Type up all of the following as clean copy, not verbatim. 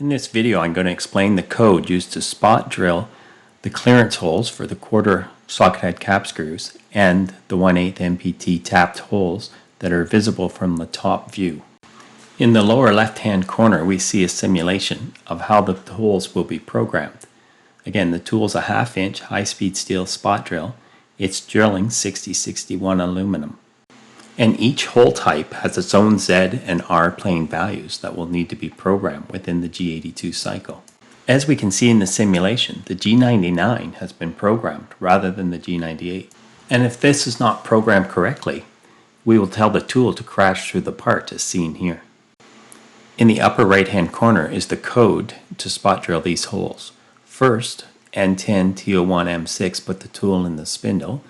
In this video, I'm going to explain the code used to spot drill the clearance holes for the quarter socket head cap screws and the 1/8 MPT tapped holes that are visible from the top view. In the lower left-hand corner, we see a simulation of how the holes will be programmed. Again, the tool is a 1/2 inch high-speed steel spot drill. It's drilling 6061 aluminum. And each hole type has its own Z and R plane values that will need to be programmed within the G82 cycle. As we can see in the simulation, the G99 has been programmed rather than the G98. And if this is not programmed correctly, we will tell the tool to crash through the part as seen here. In the upper right hand corner is the code to spot drill these holes. First, N10 TO1 M6 put the tool in the spindle.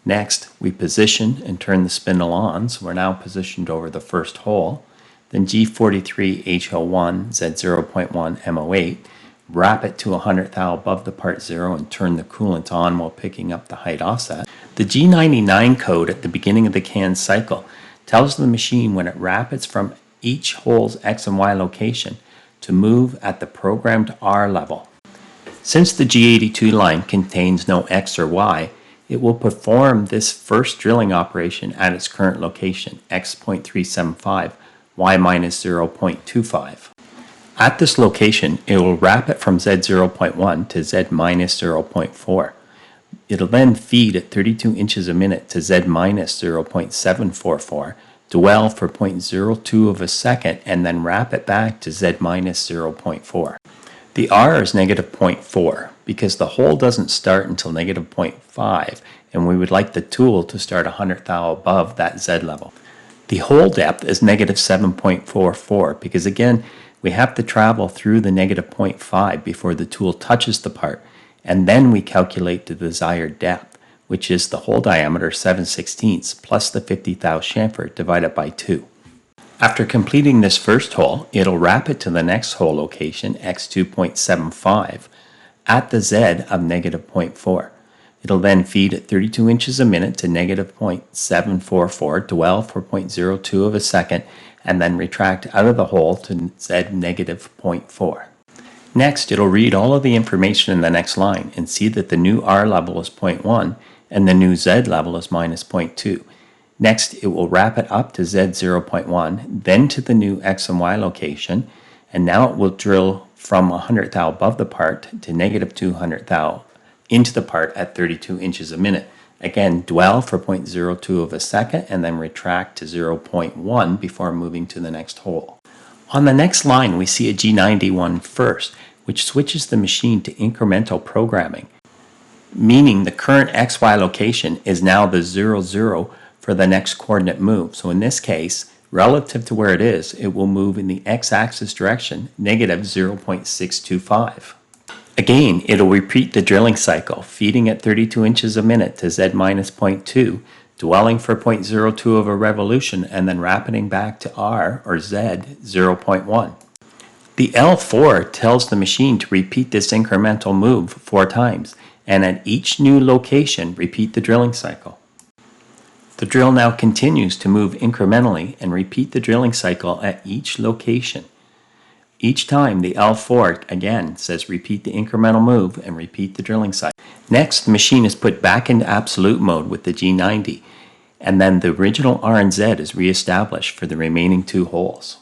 Next, we position and turn the spindle on, so we're now positioned over the first hole. Then G43 HO1 Z0.1 MO8, wrap it to 100 thou above the part 0 and turn the coolant on while picking up the height offset. The G99 code at the beginning of the can cycle tells the machine when it rapids from each hole's X and Y location to move at the programmed R level. Since the G82 line contains no X or Y, it will perform this first drilling operation at its current location, X.375, Y minus 0.25. At this location, it will wrap it from Z0.1 to Z minus 0.4. It'll then feed at 32 inches a minute to Z minus 0.744, dwell for 0.02 of a second, and then wrap it back to Z minus 0.4. The R is negative 0.4 because the hole doesn't start until negative 0.5, and we would like the tool to start 100 thou above that Z level. The hole depth is negative 7.44 because again, we have to travel through the negative 0.5 before the tool touches the part, and then we calculate the desired depth, which is the hole diameter 7/16 plus the 50 thou chamfer divided by 2. After completing this first hole, it'll wrap it to the next hole location, X2.75, at the Z of negative 0.4. It'll then feed at 32 inches a minute to negative 0.744, dwell for 0.02 of a second, and then retract out of the hole to Z negative 0.4. Next, it'll read all of the information in the next line and see that the new R level is 0.1 and the new Z level is minus 0.2. Next, it will wrap it up to Z0.1, then to the new X and Y location, and now it will drill from 100 thou above the part to negative 200 thou into the part at 32 inches a minute. Again, dwell for 0.02 of a second and then retract to 0.1 before moving to the next hole. On the next line, we see a G91 first, which switches the machine to incremental programming, meaning the current XY location is now the 0, for the next coordinate move. So in this case, relative to where it is, it will move in the x-axis direction, negative 0.625. Again, it'll repeat the drilling cycle, feeding at 32 inches a minute to Z minus 0.2, dwelling for 0.02 of a revolution, and then rapiding back to R, or Z, 0.1. The L4 tells the machine to repeat this incremental move 4 times, and at each new location, repeat the drilling cycle. The drill now continues to move incrementally and repeat the drilling cycle at each location. Each time the L4 again says repeat the incremental move and repeat the drilling cycle. Next, the machine is put back into absolute mode with the G90, and then the original R and Z is reestablished for the remaining 2 holes.